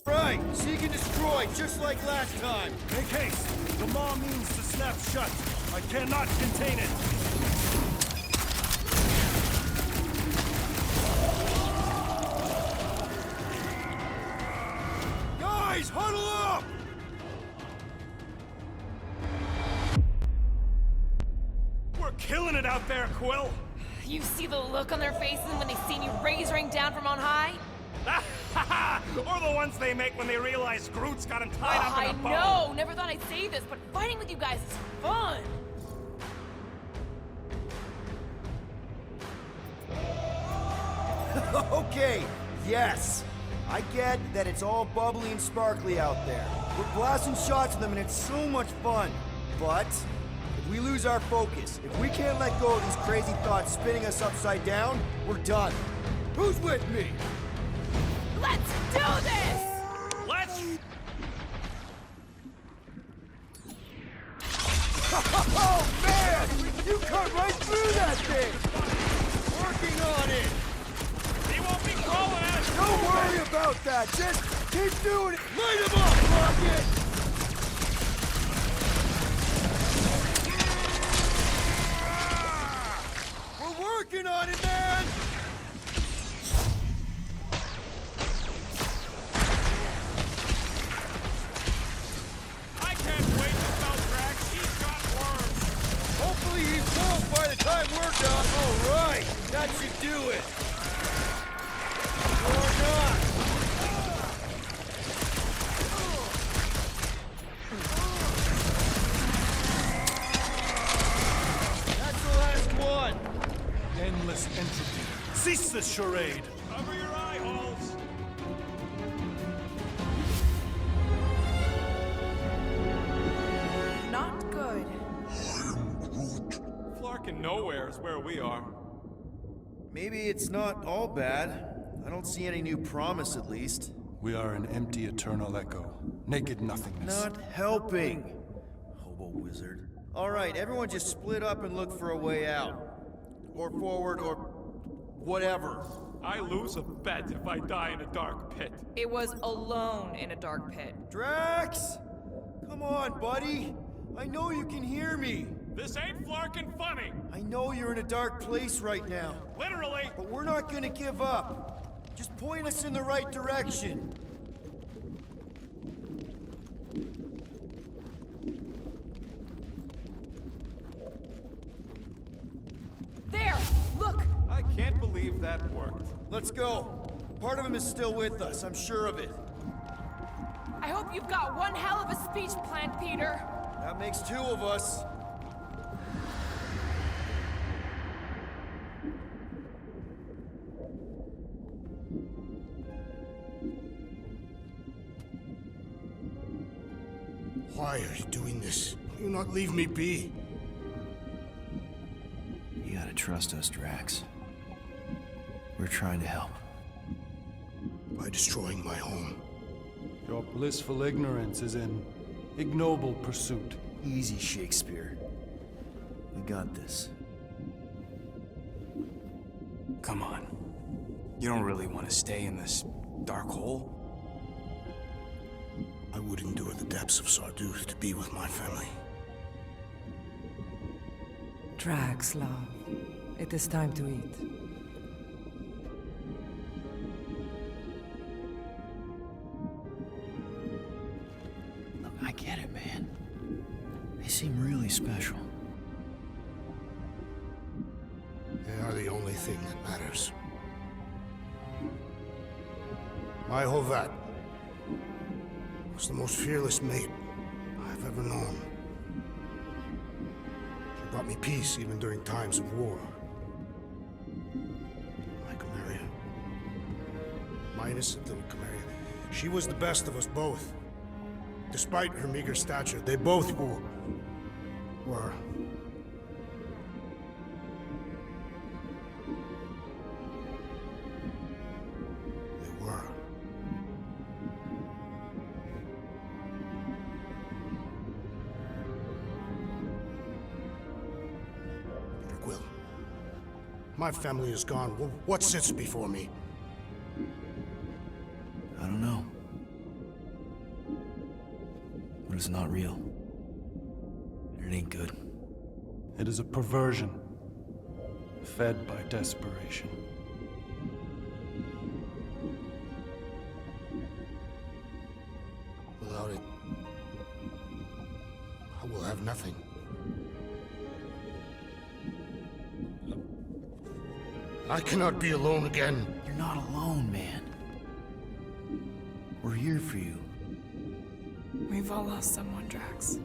Right, seek and destroy, just like last time. Make haste! The maw means to snap shut. I cannot contain it. Guys, huddle up! We're killing it out there, Quill! You see the look on their faces when they seen you razoring down from on high? Or the ones they make when they realize Groot's got him tied up in a bow. I know! Never thought I'd say this, but fighting with you guys is fun! Okay, yes. I get that it's all bubbly and sparkly out there. We're blasting shots at them and it's so much fun. But if we lose our focus, if we can't let go of these crazy thoughts spinning us upside down, we're done. Who's with me? Let's do this! Let's... Oh man! You cut right through that thing! Working on it! He won't be crawling at us! Don't worry about that! Just keep doing it! Light him up, Rocket! We're working on it, man! I can't wait to tell Drax he's got worms! Hopefully he won't by the time we're done. All right, that should do it. Or not. That's the last one. Endless entropy. Cease this charade! Cover your eye holes! Not good. Flarkin' nowhere is where we are. Maybe it's not all bad. I don't see any new promise, at least. We are an empty eternal echo. Naked nothingness. Not helping. Hobo wizard. All right, everyone just split up and look for a way out. Or forward, or whatever. I lose a bet if I die in a dark pit. It was alone in a dark pit. Drax! Come on, buddy. I know you can hear me. This ain't Flarkin' funny! I know you're in a dark place right now, Literally! but we're not gonna give up. Just point us in the right direction. There! Look! I can't believe that worked. Let's go. Part of him is still with us, I'm sure of it. I hope you've got one hell of a speech planned, Peter. That makes two of us. Why are you doing this? Will you not leave me be? You gotta trust us, Drax. We're trying to help. By destroying my home. Your blissful ignorance is an ignoble pursuit. Easy, Shakespeare. We got this. Come on. You don't really want to stay in this dark hole? I would endure the depths of Sarduth to be with my family. Drax, love. It is time to eat. Look, I get it, man. They seem really special. They are the only thing that matters. My Hovat was the most fearless mate I've ever known. She brought me peace even during times of war. My Chimera. My innocent little Chimera. She was the best of us both. Despite her meager stature, they both were. They were. My family is gone. What sits before me? I don't know. But it's not real. It ain't good. It is a perversion, fed by desperation. Without it, I will have nothing. I cannot be alone again. You're not alone, man. We're here for you. We've all lost someone, Drax.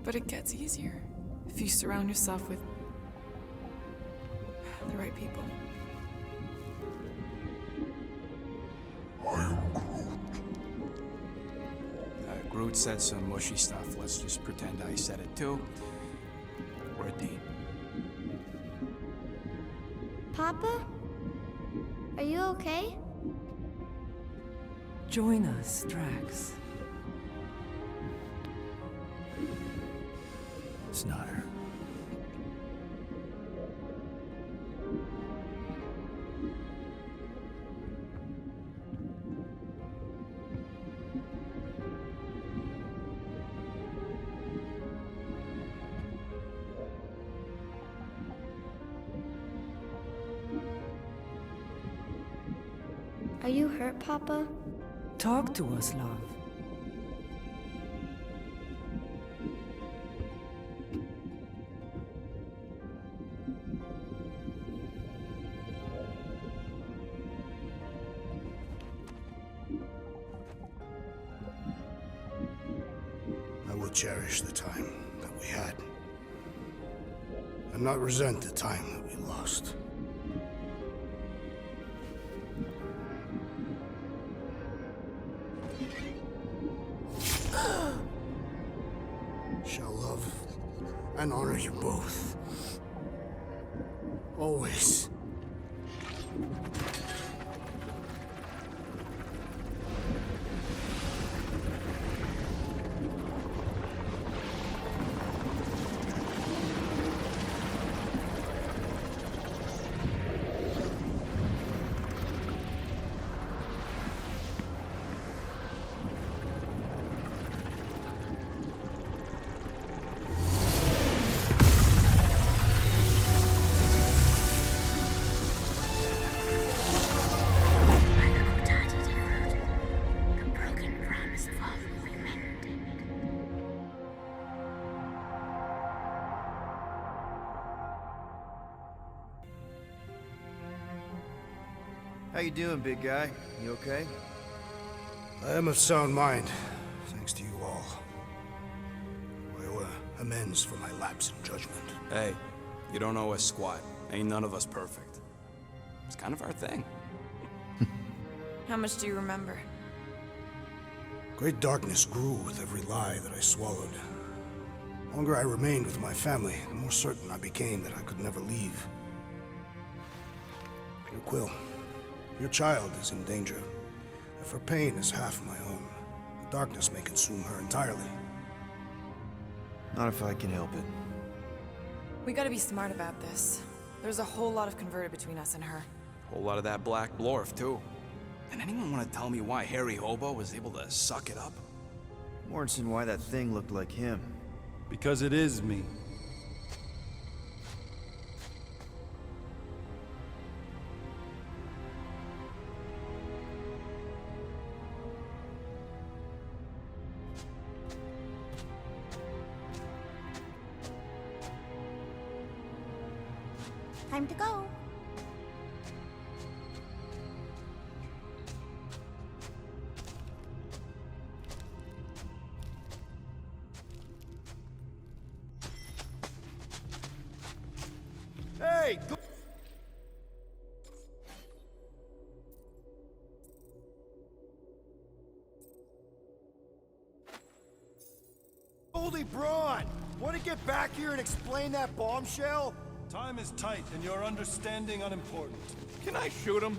But it gets easier if you surround yourself with the right people. Groot said some mushy stuff. Let's just pretend I said it too. We're a team. Papa? Are you okay? Join us, Drax. It's not her. Are you hurt, Papa? Talk to us, love. I will cherish the time that we had, and not resent the time that we lost. Shall love and honor you both. Always. How you doing, big guy? You okay? I am of sound mind, thanks to you all. I owe amends for my lapse in judgment. Hey, you don't owe us squat. Ain't none of us perfect. It's kind of our thing. How much do you remember? Great darkness grew with every lie that I swallowed. The longer I remained with my family, the more certain I became that I could never leave. Your Quill, your child is in danger. If her pain is half my own, the darkness may consume her entirely. Not if I can help it. We gotta be smart about this. There's a whole lot of converted between us and her. Whole lot of that black blorf, too. And anyone want to tell me why Harry Hobo was able to suck it up? Morrison, why that thing looked like him. Because it is me. Time to go. Hey! Holy Braun! Want to get back here and explain that bombshell? Time is tight, and your understanding unimportant. Can I shoot him?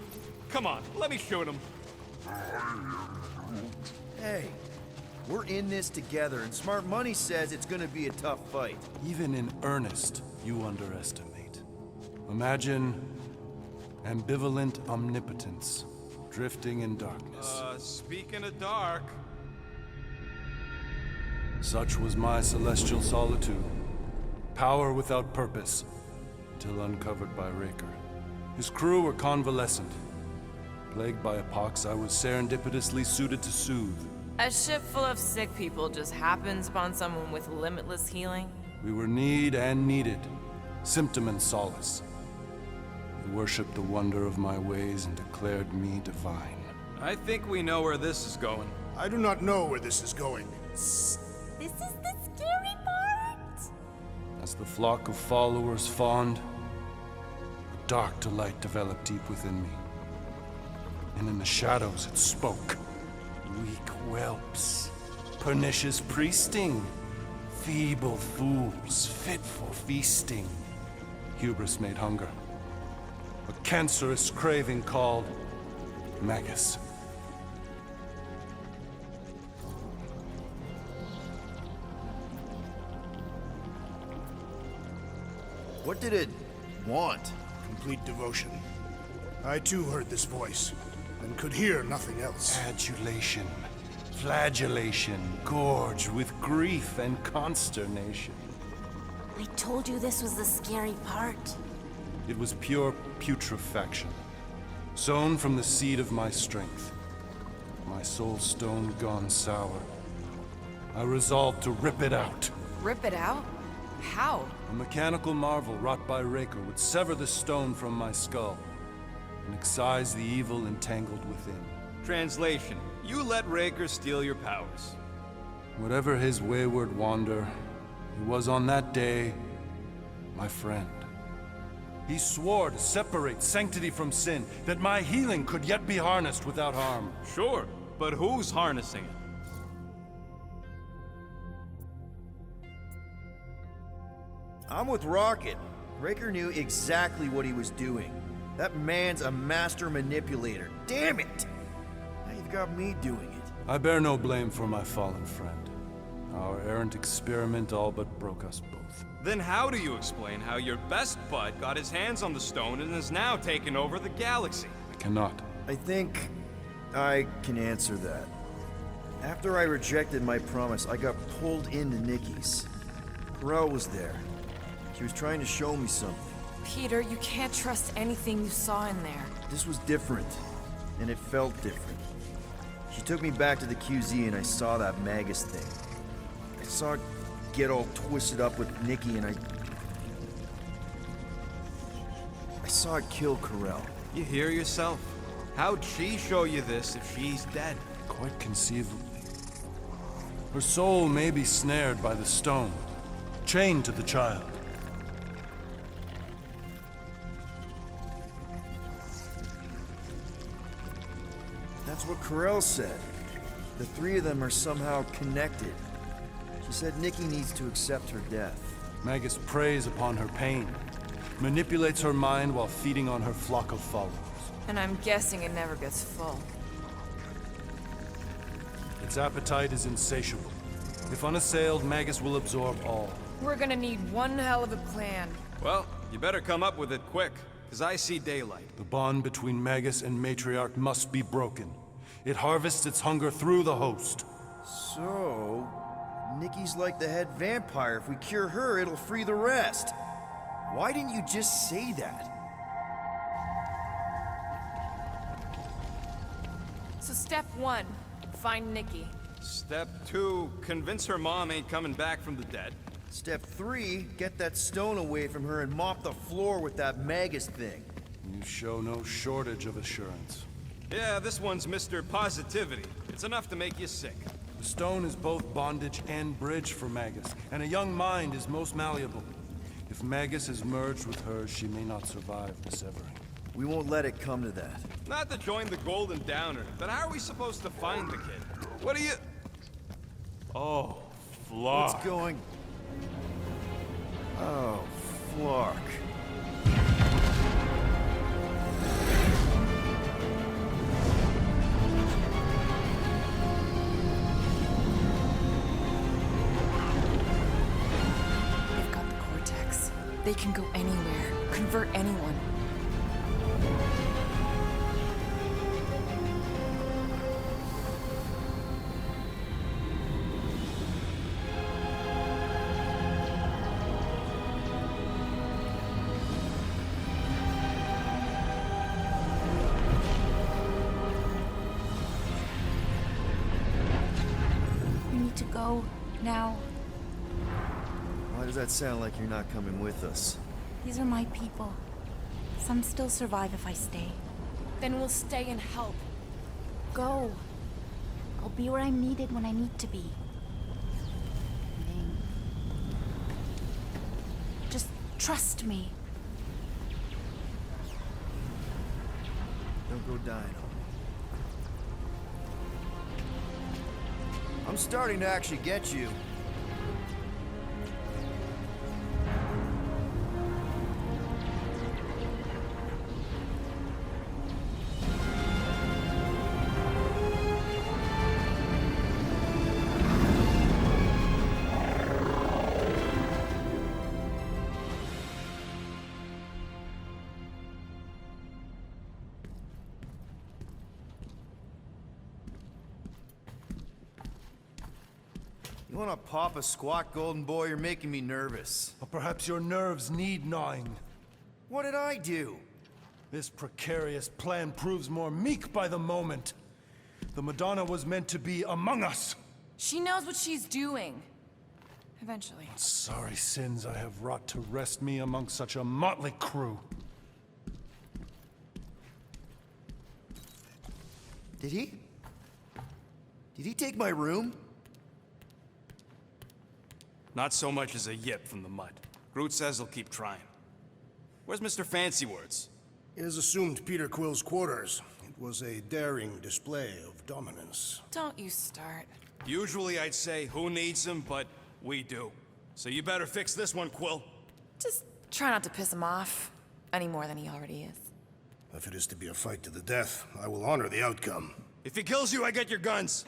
Come on, let me shoot him. Hey, we're in this together, and Smart Money says it's gonna be a tough fight. Even in earnest, you underestimate. Imagine ambivalent omnipotence, drifting in darkness. Speaking of dark... Such was my celestial solitude. Power without purpose, till uncovered by Raker. His crew were convalescent. Plagued by a pox, I was serendipitously suited to soothe. A ship full of sick people just happens upon someone with limitless healing? We were need and needed, symptom and solace. They worshipped the wonder of my ways and declared me divine. I think we know where this is going. I do not know where this is going. This is the scary part. As the flock of followers fawned, a dark delight developed deep within me. And in the shadows it spoke. Weak whelps, pernicious priesting, feeble fools, fit for feasting. Hubris made hunger. A cancerous craving called Magus. What did it want? Complete devotion. I too heard this voice, and could hear nothing else. Adulation, flagellation, gorged with grief and consternation. I told you this was the scary part. It was pure putrefaction, sown from the seed of my strength. My soul stone gone sour. I resolved to rip it out. Rip it out? How? A mechanical marvel wrought by Raker would sever the stone from my skull and excise the evil entangled within. Translation: you let Raker steal your powers. Whatever his wayward wander, he was on that day my friend. He swore to separate sanctity from sin, that my healing could yet be harnessed without harm. Sure, but who's harnessing it? I'm with Rocket. Raker knew exactly what he was doing. That man's a master manipulator. Damn it! Now you've got me doing it. I bear no blame for my fallen friend. Our errant experiment all but broke us both. Then how do you explain how your best bud got his hands on the stone and is now taking over the galaxy? I cannot. I think I can answer that. After I rejected my promise, I got pulled into Nikki's. Corel was there. She was trying to show me something. Peter, you can't trust anything you saw in there. This was different, and it felt different. She took me back to the QZ and I saw that Magus thing. I saw it get all twisted up with Nikki and I saw it kill Corel. You hear yourself? How'd she show you this if she's dead? Quite conceivably. Her soul may be snared by the stone, chained to the child. That's what Corel said. The three of them are somehow connected. She said Nikki needs to accept her death. Magus preys upon her pain, manipulates her mind while feeding on her flock of followers. And I'm guessing it never gets full. Its appetite is insatiable. If unassailed, Magus will absorb all. We're gonna need one hell of a plan. Well, you better come up with it quick, because I see daylight. The bond between Magus and Matriarch must be broken. It harvests its hunger through the host. So, Nikki's like the head vampire. If we cure her, it'll free the rest. Why didn't you just say that? So step 1, find Nikki. Step 2, convince her mom ain't coming back from the dead. Step 3, get that stone away from her and mop the floor with that Magus thing. You show no shortage of assurance. Yeah, this one's Mr. Positivity. It's enough to make you sick. The stone is both bondage and bridge for Magus, and a young mind is most malleable. If Magus is merged with hers, she may not survive the severing. We won't let it come to that. Not to join the Golden Downer, but how are we supposed to find the kid? What are you... Oh, Flark. What's going... Oh, Flark. They've got the Cortex. They can go anywhere, convert anyone. We need to go now. Why does that sound like you're not coming with us? These are my people. Some still survive if I stay. Then we'll stay and help. Go. I'll be where I'm needed when I need to be. Ming. Just trust me. Don't go dying on me. I'm starting to actually get you. You wanna pop a squat, golden boy? You're making me nervous. Or perhaps your nerves need gnawing. What did I do? This precarious plan proves more meek by the moment. The Madonna was meant to be among us. She knows what she's doing. Eventually. Sorry sins I have wrought to wrest me among such a motley crew. Did he? Did he take my room? Not so much as a yip from the mud. Groot says he'll keep trying. Where's Mr. Fancy Words? It is assumed Peter Quill's quarters. It was a daring display of dominance. Don't you start. Usually I'd say, who needs him, but we do. So you better fix this one, Quill. Just try not to piss him off any more than he already is. If it is to be a fight to the death, I will honor the outcome. If he kills you, I get your guns.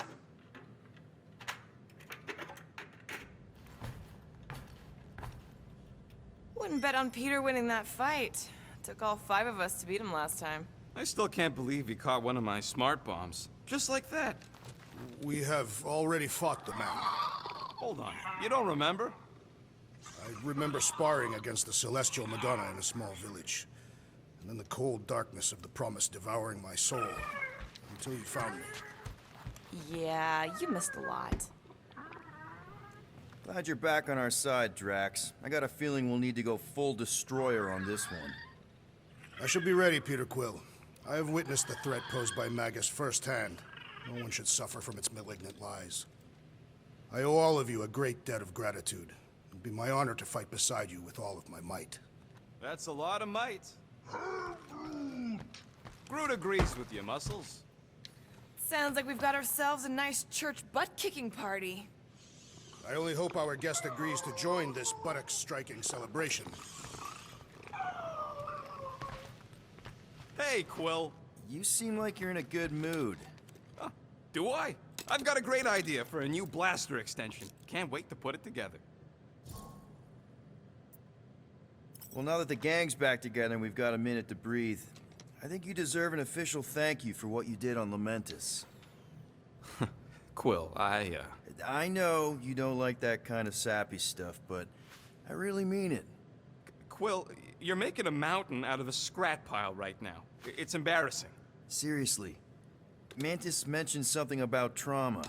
Wouldn't bet on Peter winning that fight. Took all 5 of us to beat him last time. I still can't believe he caught one of my smart bombs. Just like that. We have already fought the man. Hold on. You don't remember? I remember sparring against the Celestial Madonna in a small village. And then the cold darkness of the promise devouring my soul. Until you found me. Yeah, you missed a lot. Glad you're back on our side, Drax. I got a feeling we'll need to go full destroyer on this one. I shall be ready, Peter Quill. I have witnessed the threat posed by Magus firsthand. No one should suffer from its malignant lies. I owe all of you a great debt of gratitude. It'd be my honor to fight beside you with all of my might. That's a lot of might. Groot agrees with you, Muscles. Sounds like we've got ourselves a nice church butt-kicking party. I only hope our guest agrees to join this buttock-striking celebration. Hey, Quill. You seem like you're in a good mood. Do I? I've got a great idea for a new blaster extension. Can't wait to put it together. Well, now that the gang's back together and we've got a minute to breathe, I think you deserve an official thank you for what you did on Lamentus. Quill, I know you don't like that kind of sappy stuff, but I really mean it. Quill, you're making a mountain out of a scrap pile right now. It's embarrassing. Seriously. Mantis mentioned something about trauma.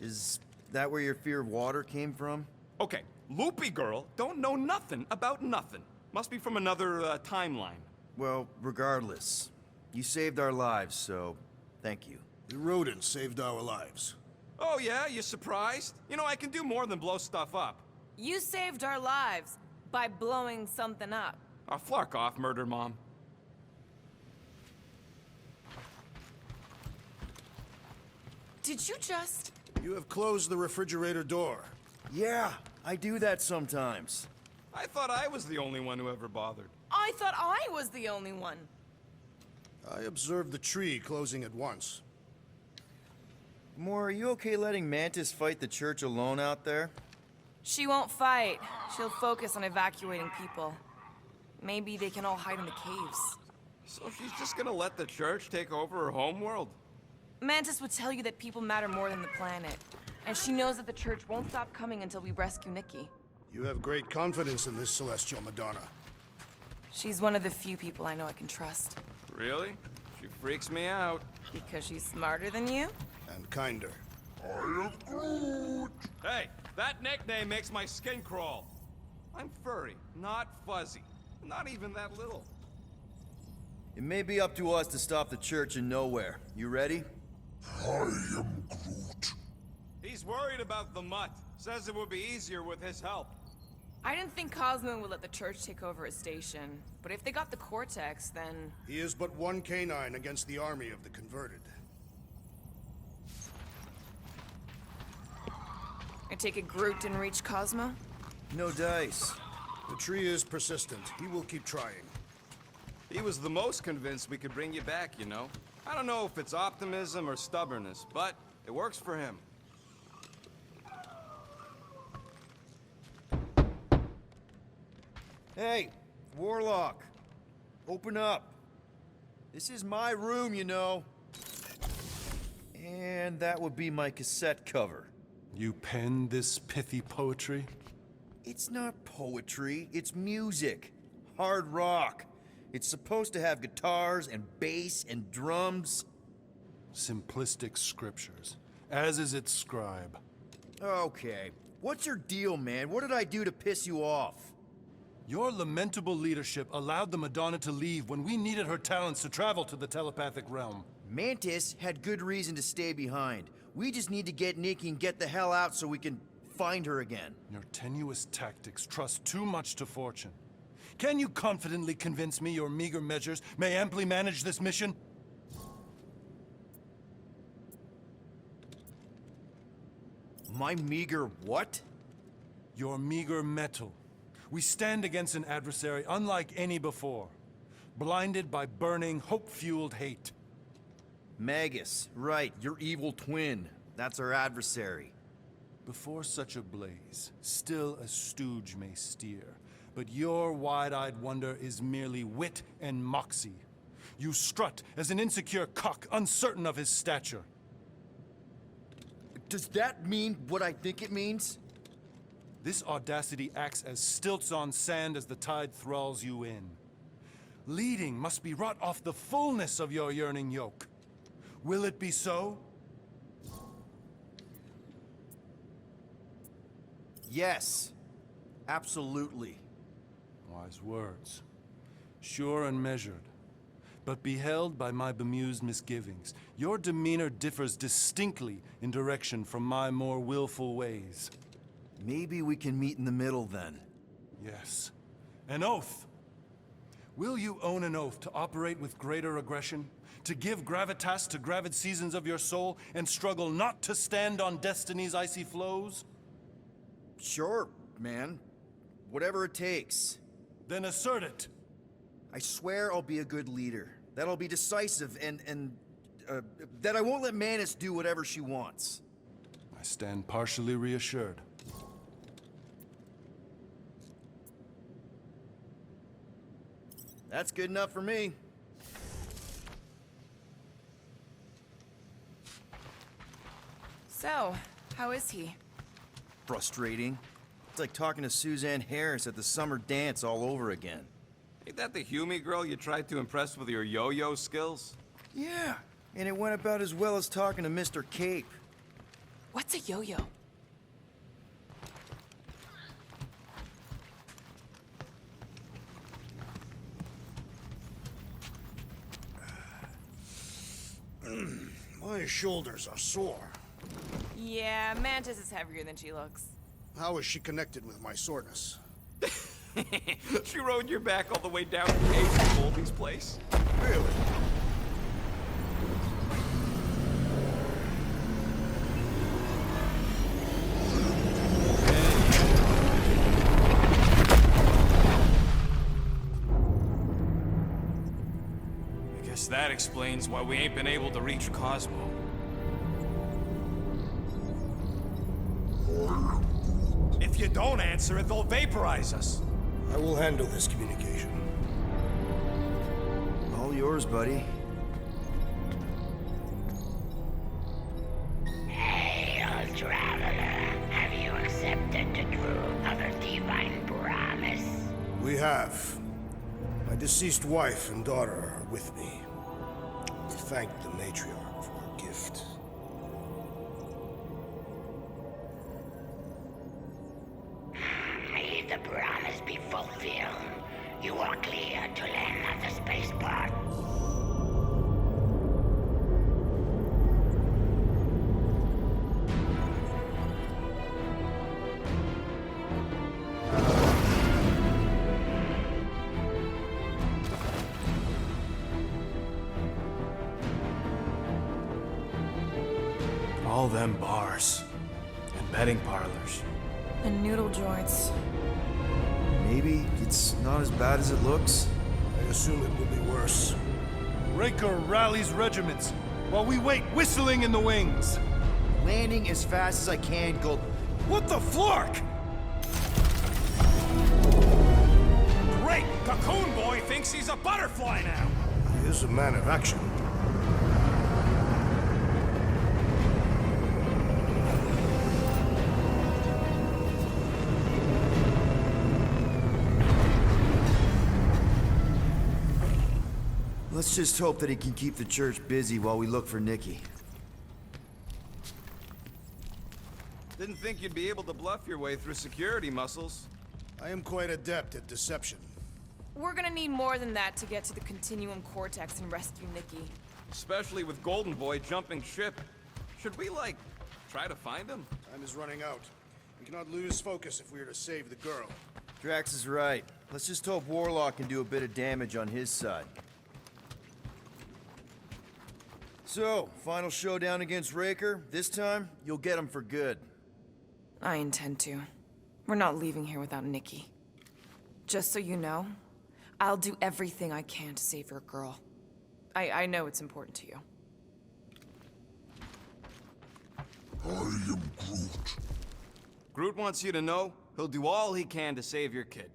Is that where your fear of water came from? Okay, Loopy Girl don't know nothing about nothing. Must be from another timeline. Well, regardless, you saved our lives, so thank you. The rodent saved our lives. Oh yeah, you surprised? You know, I can do more than blow stuff up. You saved our lives by blowing something up. Oh, flark off, Murder Mom. Did you just... You have closed the refrigerator door. Yeah, I do that sometimes. I thought I was the only one who ever bothered. I thought I was the only one. I observed the tree closing at once. Moore, are you okay letting Mantis fight the church alone out there? She won't fight. She'll focus on evacuating people. Maybe they can all hide in the caves. So she's just gonna let the church take over her homeworld? Mantis would tell you that people matter more than the planet. And she knows that the church won't stop coming until we rescue Nikki. You have great confidence in this celestial Madonna. She's one of the few people I know I can trust. Really? She freaks me out. Because she's smarter than you? And kinder. Hey, that nickname makes my skin crawl. I'm furry, not fuzzy. Not even that little. It may be up to us to stop the church in nowhere. You ready? I am Groot. He's worried about the mutt. Says it would be easier with his help. I didn't think Cosmo would let the church take over his station. But if they got the Cortex, then... He is but one canine against the army of the converted. I take it Groot didn't reach Cosmo? No dice. The tree is persistent. He will keep trying. He was the most convinced we could bring you back, you know? I don't know if it's optimism or stubbornness, but it works for him. Hey, Warlock. Open up. This is my room, you know. And that would be my cassette cover. You penned this pithy poetry? It's not poetry, it's music. Hard rock. It's supposed to have guitars and bass and drums. Simplistic scriptures, as is its scribe. Okay. What's your deal, man? What did I do to piss you off? Your lamentable leadership allowed the Madonna to leave when we needed her talents to travel to the telepathic realm. Mantis had good reason to stay behind. We just need to get Nikki and get the hell out so we can find her again. Your tenuous tactics trust too much to fortune. Can you confidently convince me your meager measures may amply manage this mission? My meager what? Your meager metal. We stand against an adversary unlike any before, blinded by burning, hope-fueled hate. Magus, right, your evil twin. That's our adversary. Before such a blaze, still a stooge may steer, but your wide-eyed wonder is merely wit and moxie. You strut as an insecure cock, uncertain of his stature. Does that mean what I think it means? This audacity acts as stilts on sand as the tide thralls you in. Leading must be wrought off the fullness of your yearning yoke. Will it be so? Yes. Absolutely. Wise words. Sure and measured. But beheld by my bemused misgivings, your demeanor differs distinctly in direction from my more willful ways. Maybe we can meet in the middle then. Yes. An oath. Will you own an oath to operate with greater aggression? To give gravitas to gravid seasons of your soul and struggle not to stand on destiny's icy flows? Sure, man. Whatever it takes. Then assert it. I swear I'll be a good leader. That I'll be decisive and that I won't let Mantis do whatever she wants. I stand partially reassured. That's good enough for me. So, how is he? Frustrating. It's like talking to Suzanne Harris at the summer dance all over again. Ain't that the Hume girl you tried to impress with your yo-yo skills? Yeah, and it went about as well as talking to Mr. Cape. What's a yo-yo? My shoulders are sore. Yeah, Mantis is heavier than she looks. How is she connected with my soreness? She rode your back all the way down to Agent Goldie's place? Really? I guess that explains why we ain't been able to reach Cosmo. If you don't answer it, they'll vaporize us. I will handle this communication. All yours, buddy. Hail, traveler. Have you accepted the truth of a divine promise? We have. My deceased wife and daughter are with me. Thank the matriarch for her gift. May the promise be fulfilled. You are clear to land at the spaceport. All them bars and betting parlors. And noodle joints. Maybe it's not as bad as it looks. I assume it will be worse. Raker rallies regiments while we wait whistling in the wings. Landing as fast as I can, Gold. What the flark? Great! Cocoon Boy thinks he's a butterfly now! He is a man of action. Let's just hope that he can keep the church busy while we look for Nikki. Didn't think you'd be able to bluff your way through security muscles. I am quite adept at deception. We're gonna need more than that to get to the Continuum Cortex and rescue Nikki. Especially with Golden Boy jumping ship. Should we, like, try to find him? Time is running out. We cannot lose focus if we are to save the girl. Drax is right. Let's just hope Warlock can do a bit of damage on his side. So, final showdown against Raker. This time, you'll get him for good. I intend to. We're not leaving here without Nikki. Just so you know, I'll do everything I can to save your girl. I know it's important to you. I am Groot. Groot wants you to know he'll do all he can to save your kid.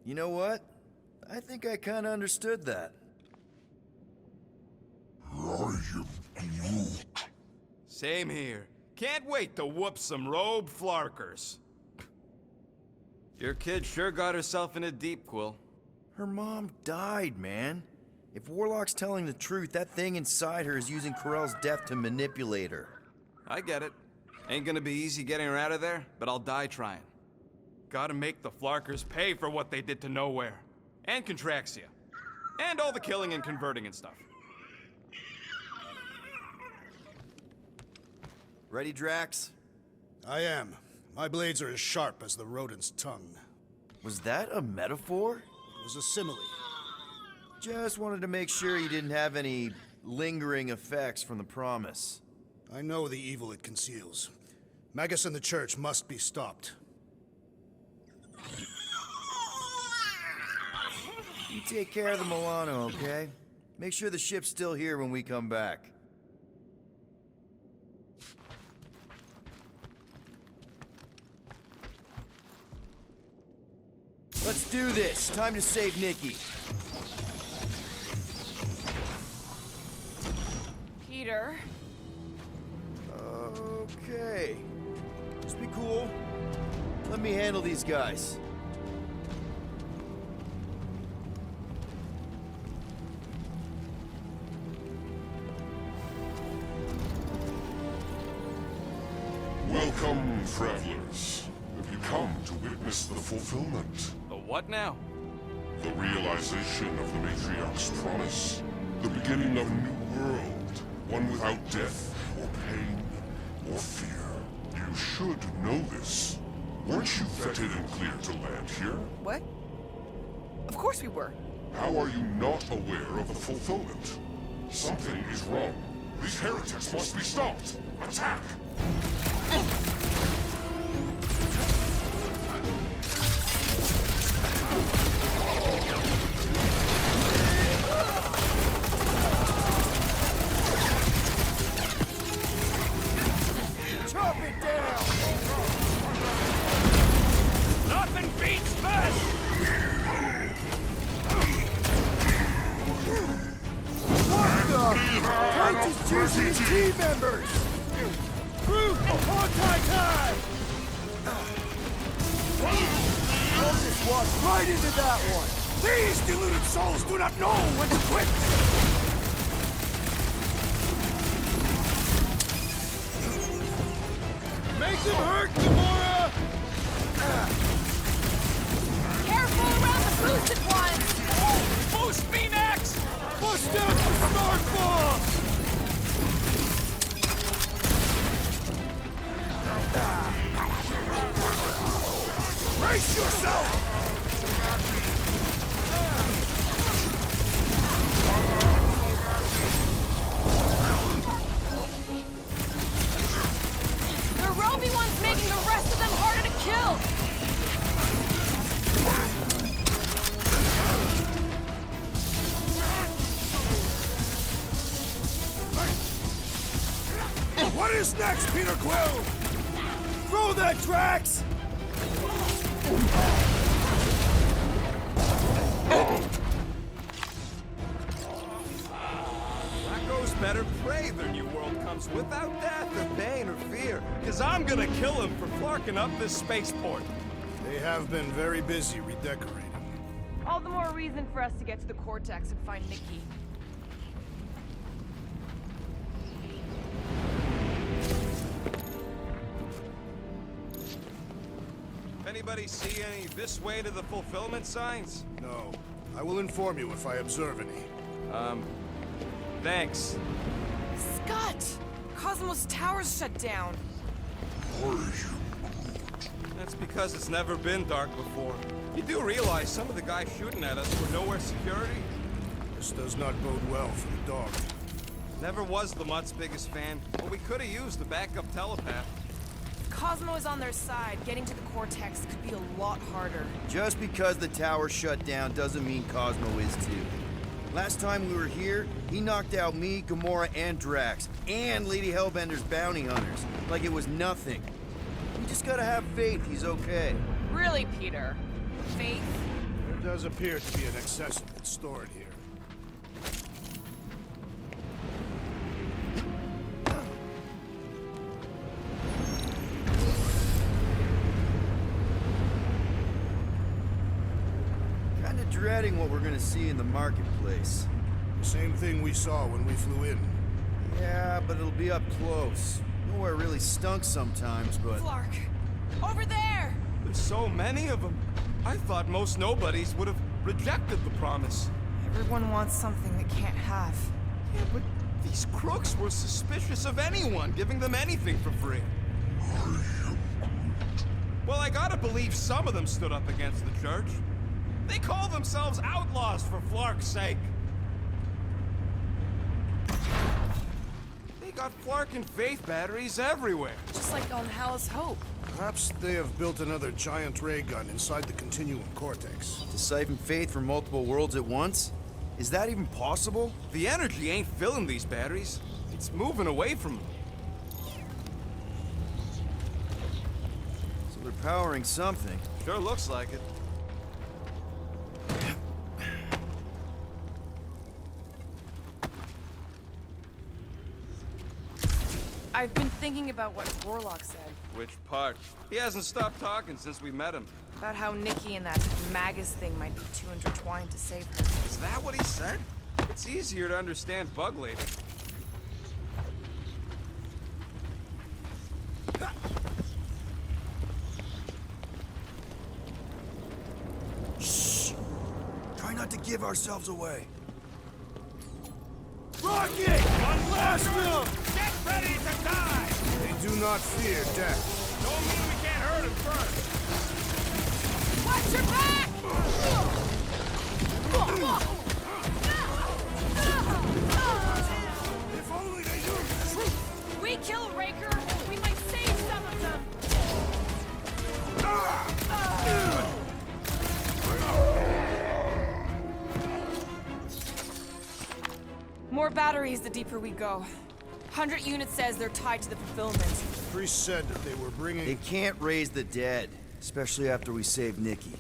You know what? I think I kinda understood that. I am Groot. Same here. Can't wait to whoop some robe flarkers. Your kid sure got herself in a deep, Quill. Her mom died, man. If Warlock's telling the truth, that thing inside her is using Corell's death to manipulate her. I get it. Ain't gonna be easy getting her out of there, but I'll die trying. Gotta make the flarkers pay for what they did to Nowhere. And Contraxia. And all the killing and converting and stuff. Ready, Drax? I am. My blades are as sharp as the rodent's tongue. Was that a metaphor? It was a simile. Just wanted to make sure you didn't have any lingering effects from the promise. I know the evil it conceals. Magus and the church must be stopped. You take care of the Milano, okay? Make sure the ship's still here when we come back. Let's do this. Time to save Nikki. Peter. Okay. Just be cool. Let me handle these guys. Welcome, travelers. Have you come to witness the fulfillment? The what now? The realization of the Matriarch's promise. The beginning of a new world. One without death, or pain, or fear. You should know this. Weren't you vetted and cleared to land here? What? Of course we were. How are you not aware of the fulfillment? Something is wrong. These heretics must be stopped. Attack! Chop it down! Nothing beats this! Drax is choosing his team members! Groot, contact time! Just walked right into that one! These deluded souls do not know when to quit! Make them hurt, Gamora! Careful around the boosted ones! Boost Phoenix! Bust down the Star Bomb! Brace yourself! The Roby one's making the rest of them harder to kill! What is next, Peter Quill? Throw that, Drax! Rocco's better pray their new world comes without death or pain or fear. Cause I'm gonna kill him for flarking up this spaceport. They have been very busy redecorating. All the more reason for us to get to the Cortex and find Nikki. Anybody see any this way to the fulfillment signs? No. I will inform you if I observe any. Thanks. Scott! Cosmos Tower's shut down. That's because it's never been dark before. You do realize some of the guys shooting at us were nowhere security? This does not bode well for the dog. Never was the Mutt's biggest fan, but we could have used the backup telepath. Cosmo is on their side. Getting to the Cortex could be a lot harder. Just because the tower shut down doesn't mean Cosmo is too. Last time we were here, he knocked out me, Gamora, and Drax, and Lady Hellbender's bounty hunters, like it was nothing. We just gotta have faith he's okay. Really, Peter? Faith? There does appear to be an accessible stored here. Kinda dreading what we're gonna see in the marketplace. The same thing we saw when we flew in. Yeah, but it'll be up close. Nowhere really stunk sometimes, but... Clark! Over there! There's so many of them. I thought most nobodies would have rejected the promise. Everyone wants something they can't have. Yeah, but these crooks were suspicious of anyone giving them anything for free. Well, I gotta believe some of them stood up against the church. They call themselves outlaws for Flark's sake. They got Flark and Faith batteries everywhere. Just like on Hal's Hope. Perhaps they have built another giant ray gun inside the Continuum Cortex. To siphon Faith from multiple worlds at once? Is that even possible? The energy ain't filling these batteries. It's moving away from them. So they're powering something. Sure looks like it. I've been thinking about what Warlock said. Which part? He hasn't stopped talking since we met him. About how Nikki and that Magus thing might be too intertwined to save her. Is that what he said? It's easier to understand Bug Lady. Shh! Try not to give ourselves away. Rocket! Unlast them! Get ready to die! They do not fear death. Don't mean we can't hurt him first. Watch your back! If only they knew the truth! We kill Raker, we might save some of them! More batteries the deeper we go. 100 units says they're tied to the fulfillment. The priest said that they were bringing... They can't raise the dead, especially after we save Nikki.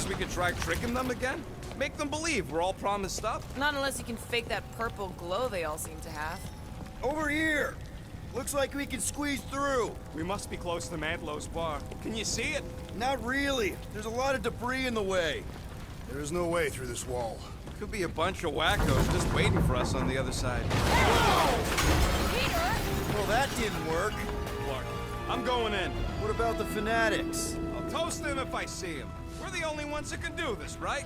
guess we could try tricking them again? Make them believe we're all promised stuff? Not unless you can fake that purple glow they all seem to have. Over here! Looks like we can squeeze through. We must be close to Mantlow's bar. Can you see it? Not really. There's a lot of debris in the way. There is no way through this wall. Could be a bunch of wackos just waiting for us on the other side. Well, that didn't work. Clark, I'm going in. What about the fanatics? I'll toast them if I see them. We're the only ones that can do this, right?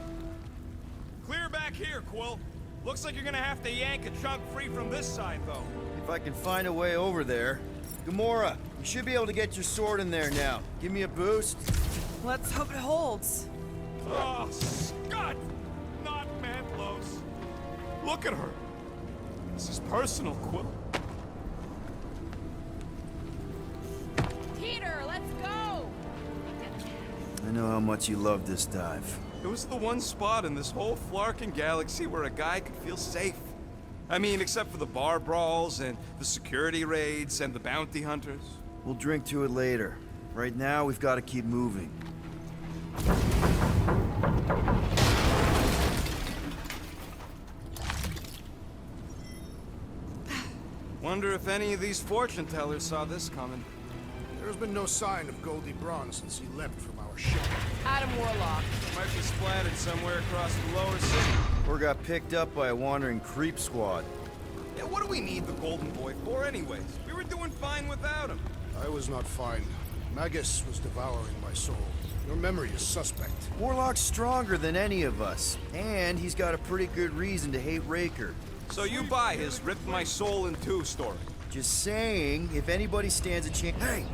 Clear back here, Quill. Looks like you're gonna have to yank a chunk free from this side, though. If I can find a way over there. Gamora, you should be able to get your sword in there now. Give me a boost. Let's hope it holds. Oh, Scott! Not Mantlow's. Look at her. This is personal, Quill. Peter, let's go! I know how much you love this dive. It was the one spot in this whole Flarkin galaxy where a guy could feel safe. I mean, except for the bar brawls and the security raids and the bounty hunters. We'll drink to it later. Right now, we've got to keep moving. Wonder if any of these fortune tellers saw this coming. There's been no sign of Goldie Braun since he left from our ship. Adam Warlock. Might be splattered somewhere across the lower city. Or got picked up by a wandering creep squad. Yeah, what do we need the Golden Boy for anyways? We were doing fine without him. I was not fine. Magus was devouring my soul. Your memory is suspect. Warlock's stronger than any of us. And he's got a pretty good reason to hate Raker. So you buy his rip my soul in two story. Just saying, if anybody stands a chance... Hey!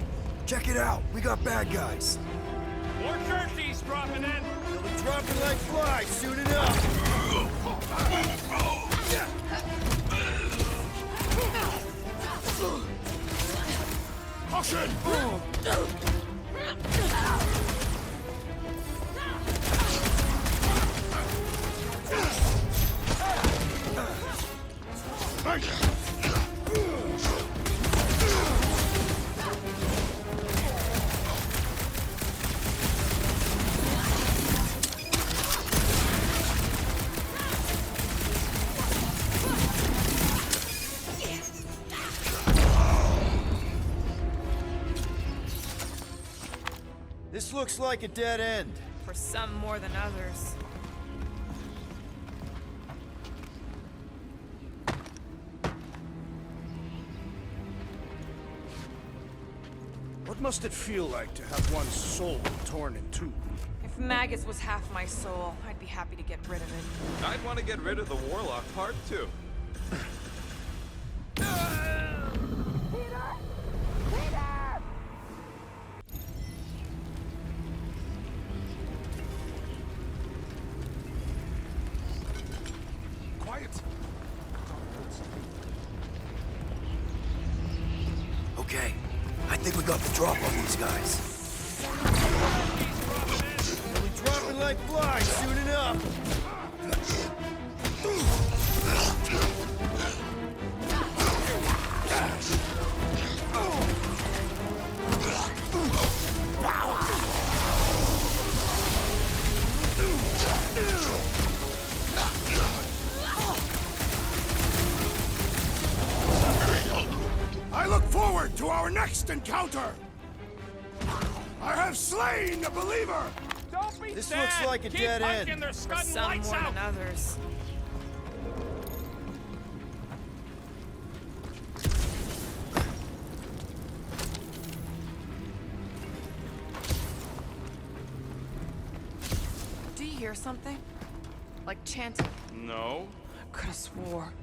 Check it out! We got bad guys! More churchies dropping in! They'll be dropping like flies soon enough! Caution! This looks like a dead end. For some more than others. What must it feel like to have one's soul torn in two? If Magus was half my soul, I'd be happy to get rid of it. I'd want to get rid of the Warlock part too. Okay, I think we got the drop on these guys. They'll be dropping like flies soon enough. I look forward to our next encounter! I have slain the believer! Don't be This sad. looks like a Keep dead punching end. their For scudding some lights more out. than others. Do you hear something? Like chanting? No. Could have swore.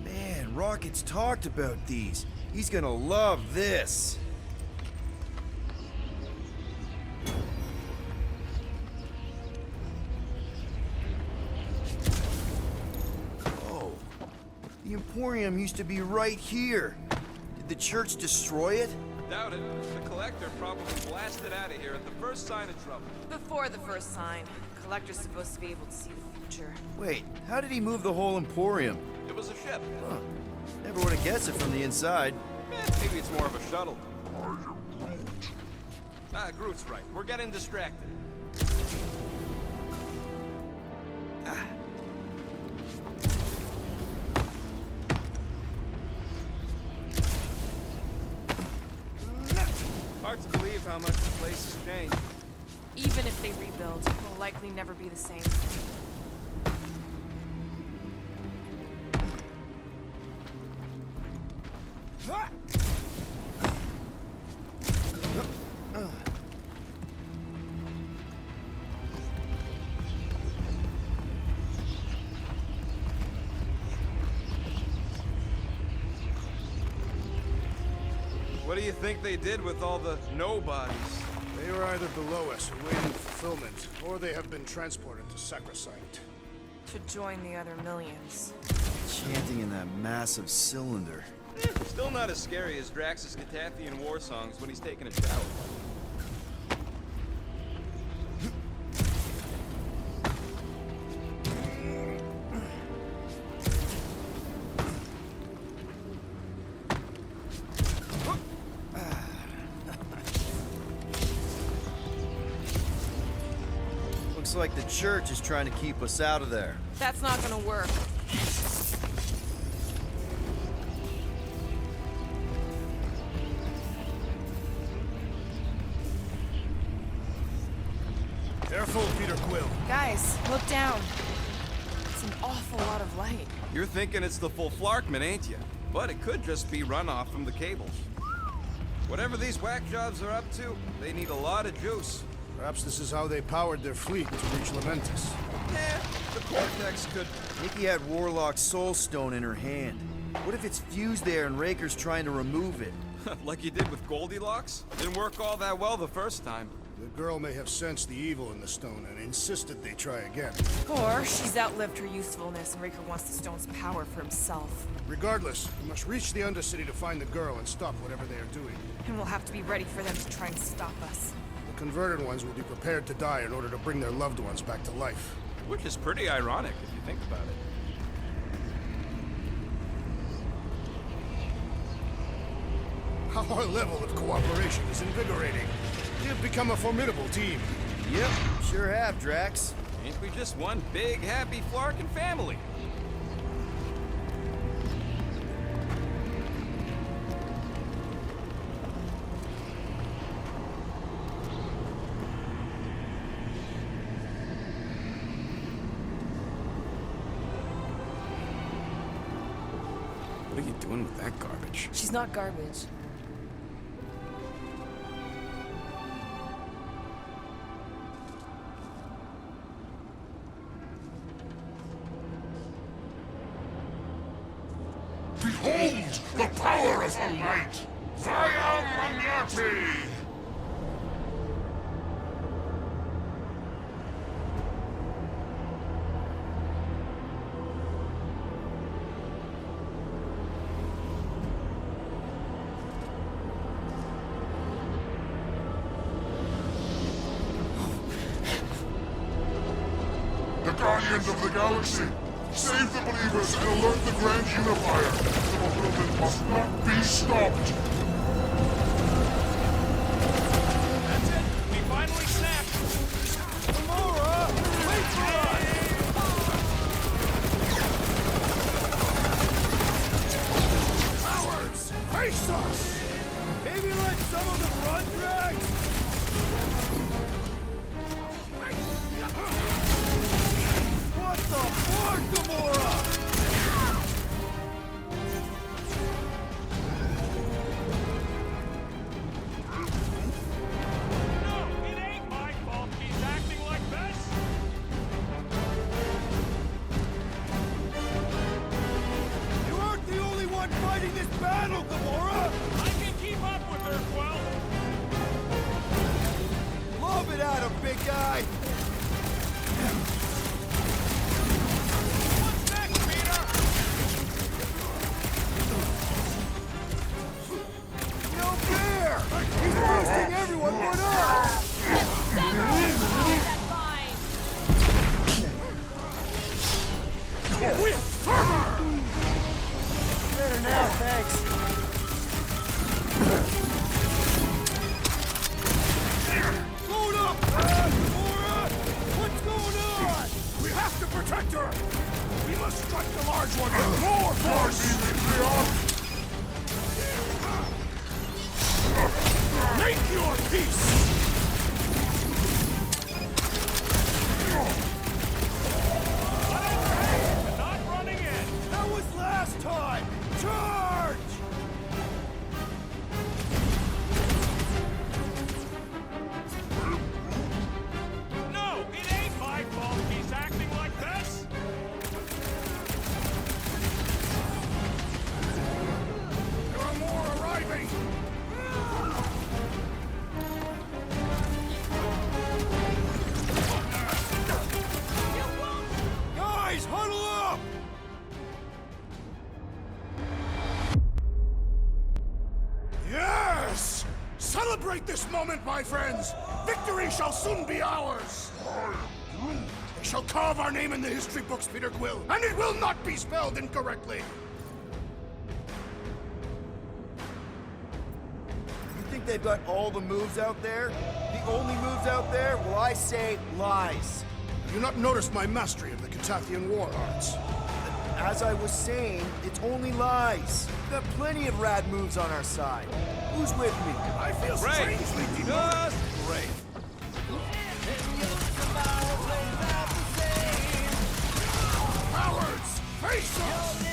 Man, Rocket's talked about these. He's gonna love this. Oh, the Emporium used to be right here. Did the church destroy it? Doubt it. The Collector probably blasted out of here at the first sign of trouble. Before the first sign, Collector's supposed to be able to see the future. Wait, how did he move the whole Emporium? It was a ship. Huh. Never would have guessed it from the inside. Maybe it's more of a shuttle. Groot's right. We're getting distracted. Hard to believe how much the place has changed. Even if they rebuild, it will likely never be the same. What do you think they did with all the nobodies? They were either below us awaiting fulfillment, or they have been transported to Sacrosanct. To join the other millions. Chanting in that massive cylinder. Still not as scary as Drax'S Catathian war songs when he's taking a shower. Looks like the church is trying to keep us out of there. That's not gonna work. Careful, Peter Quill. Guys, look down. It's an awful lot of light. You're thinking it's the full Flarkman, ain't you? But it could just be runoff from the cables. Whatever these whack jobs are up to, they need a lot of juice. Perhaps this is how they powered their fleet to reach Lamentus. The Cortex could... Nikki had Warlock's Soul Stone in her hand. What if it's fused there and Raker's trying to remove it? like you did with Goldilocks? Didn't work all that well the first time. The girl may have sensed the evil in the stone and insisted they try again. Or she's outlived her usefulness and Raker wants the stone's power for himself. Regardless, we must reach the Undercity to find the girl and stop whatever they are doing. And we'll have to be ready for them to try and stop us. The converted ones will be prepared to die in order to bring their loved ones back to life. Which is pretty ironic if you think about it. Our level of cooperation is invigorating. We have become a formidable team. Yep, sure have, Drax. Ain't we just one big, happy Flarkin family? What are you doing with that garbage? She's not garbage. Behold the power of the light! Vaya Magnati! The Guardians of the Galaxy! Save the believers and alert the Grand Unifier! The fulfillment must not be stopped! That's it! We finally snapped! Gamora! Wait for us! Cowards! Face us! Maybe let some of them run, Drax? What the fuck, Gamora? No, it ain't my fault he's acting like this! You aren't the only one fighting this battle, Gamora! I can keep up with her, Quill! Lob it at him, big guy! What's next, Peter? No fair! strike the large one with more force! Make your peace! Not running in! That was last time! Charge! No, it ain't my fault he's acting like this! There are more arriving! Guys, huddle up! Yes! Celebrate this moment, my friends! Victory shall soon be ours! They shall carve our name in the history books, Peter Quill, and it will not be spelled incorrectly! You think they've got all the moves out there? The only moves out there? Well, I say lies. Have you not noticed my mastery of the Catathian war arts? As I was saying, it's only lies. We've got plenty of rad moves on our side. Who's with me? I feel Great! strangely demoted. Just great! Cowards! Face us!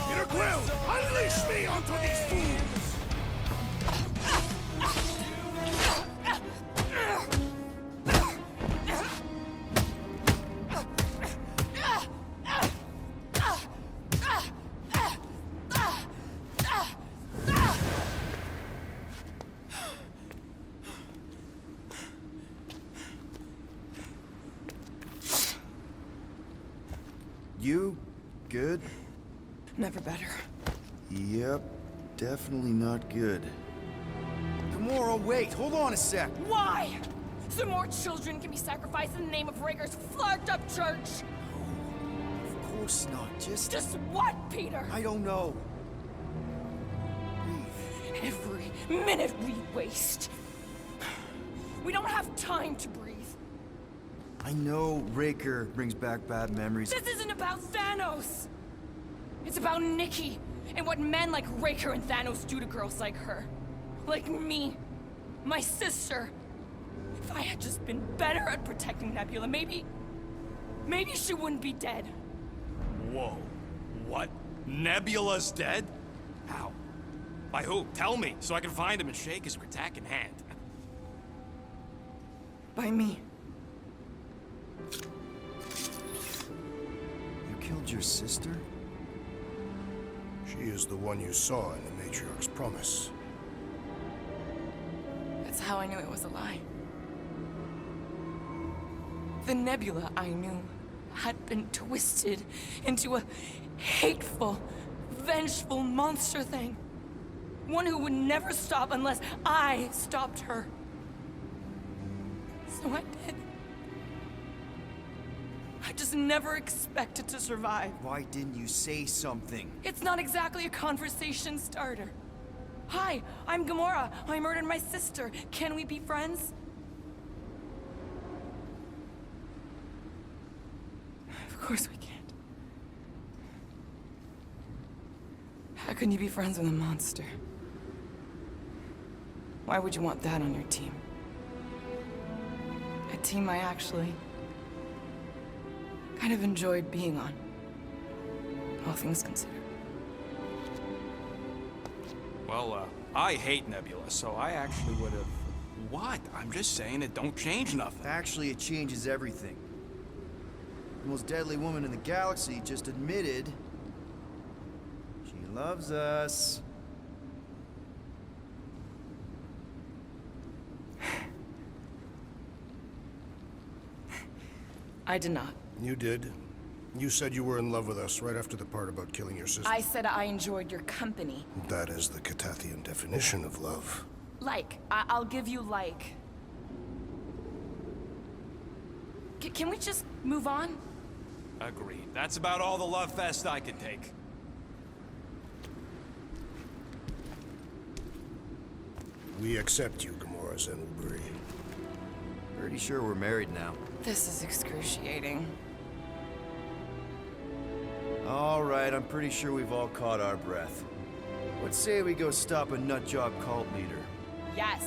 Peter Quill, unleash me onto these fools! You? Good? Never better. Yep, definitely not good. Gamora, wait, hold on a sec. Why? So more children can be sacrificed in the name of Raker's flarked up church? Of course not, just what, Peter? I don't know. Every minute we waste. We don't have time to breathe. I know Raker brings back bad memories. This isn't about Thanos. It's about Nikki and what men like Raker and Thanos do to girls like her. Like me. My sister. If I had just been better at protecting Nebula, maybe she wouldn't be dead. Whoa. What? Nebula's dead? How? By who? Tell me, so I can find him and shake his Kratak in hand. By me. You killed your sister? She is the one you saw in the Matriarch's promise. That's how I knew it was a lie. The Nebula I knew had been twisted into a hateful, vengeful monster thing. One who would never stop unless I stopped her. So I did. I just never expected to survive. Why didn't you say something? It's not exactly a conversation starter. Hi, I'm Gamora. I murdered my sister. Can we be friends? Of course we can't. How can you be friends with a monster? Why would you want that on your team? A team I actually kind of enjoyed being on, all things considered. Well, I hate Nebula, so I actually would have... What? I'm just saying it don't change nothing. Actually, it changes everything. The most deadly woman in the galaxy just admitted she loves us. I did not. You did. You said you were in love with us right after the part about killing your sister. I said I enjoyed your company. That is the Catathian definition of love. Like. I'll give you like. Can we just move on? Agreed. That's about all the love fest I can take. We accept you, Gamora Zenoburi. Pretty sure we're married now. This is excruciating. All right, I'm pretty sure we've all caught our breath. Let's say we go stop a nutjob cult leader. Yes.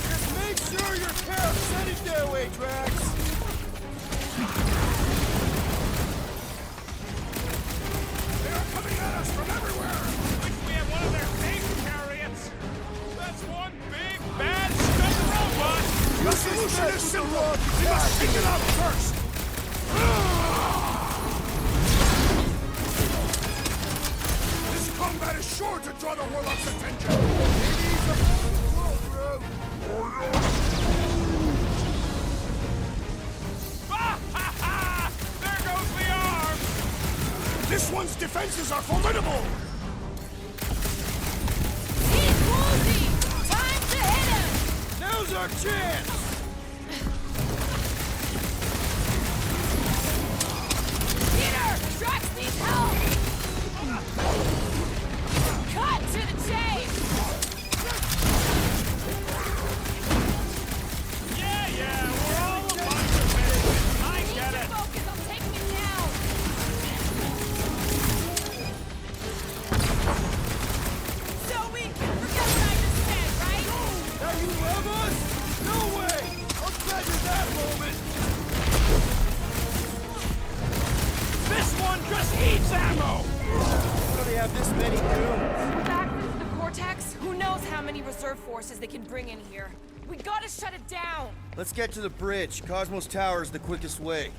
Just make sure your car's headed their way, Drax! They are coming at us from everywhere! Wish we had one of their tank carriers! That's one big, bad, stuck robot! The solution is simple! We must take it out first! This combat is sure to draw the Warlock's attention! Ha ha ha! There goes the arm! This one's defenses are formidable! He's woozy! Time to hit him! Now's our chance! Peter! Drax needs help! Cut to the chase! Yeah, we're all a bunch of men! I Need get to it! focus on taking him down! So we can forget what I just said, right? Now you love us? No way! I'll treasure that moment! This one just eats ammo! How do they have this many goons? Back into the Cortex? Who knows how many reserve forces they can bring in here? We gotta shut it down! Let's get to the bridge. Cosmos Tower is the quickest way.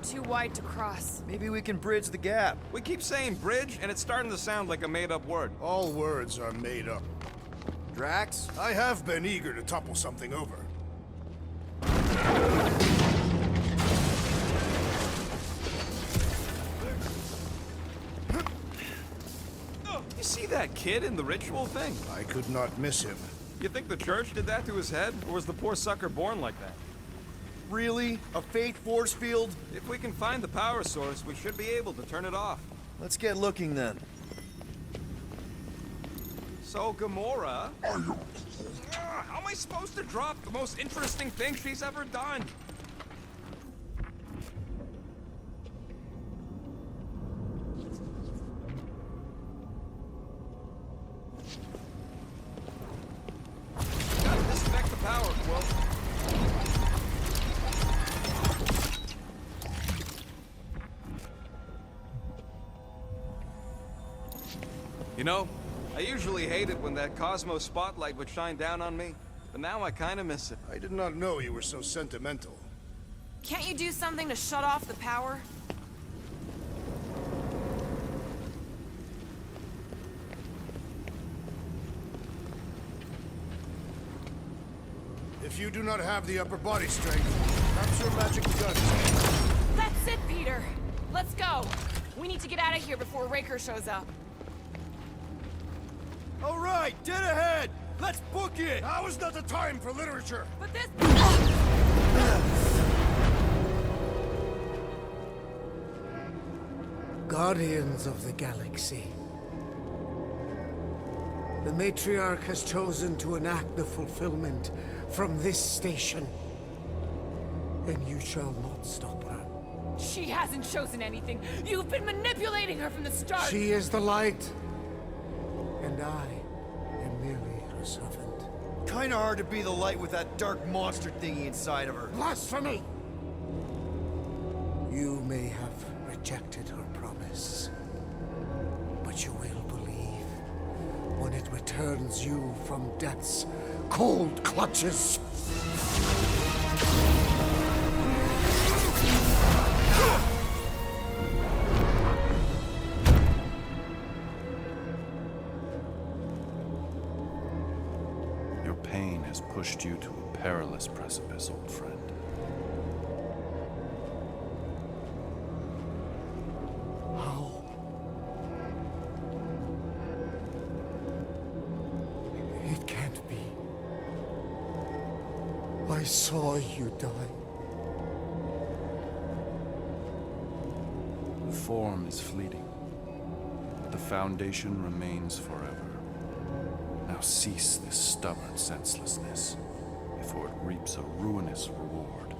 Too wide to cross. Maybe we can bridge the gap. We keep saying bridge, and it's starting to sound like a made-up word. All words are made up. Drax? I have been eager to topple something over. You see that kid in the ritual thing? I could not miss him. You think the church did that to his head, or was the poor sucker born like that? Really? A fate force field? If we can find the power source, we should be able to turn it off. Let's get looking then. So, Gamora... how am I supposed to drop the most interesting thing she's ever done? Gotta disconnect the power, Quill. You know, I usually hate it when that Cosmos spotlight would shine down on me, but now I kinda miss it. I did not know you were so sentimental. Can't you do something to shut off the power? If you do not have the upper body strength, perhaps your magic guns. That's it, Peter! Let's go! We need to get out of here before Raker shows up. All right, dead ahead! Let's book it! Now is not the time for literature! But this... Guardians of the Galaxy. The Matriarch has chosen to enact the fulfillment from this station. And you shall not stop her. She hasn't chosen anything. You've been manipulating her from the start. She is the light. And I am merely her servant. Kinda hard to be the light with that dark monster thingy inside of her. Blasphemy! You may have rejected her promise, but you will believe when it returns you from death's cold clutches. Your pain has pushed you to a perilous precipice, old friend. How? I saw you die. The form is fleeting, but the foundation remains forever. Now cease this stubborn senselessness, before it reaps a ruinous reward.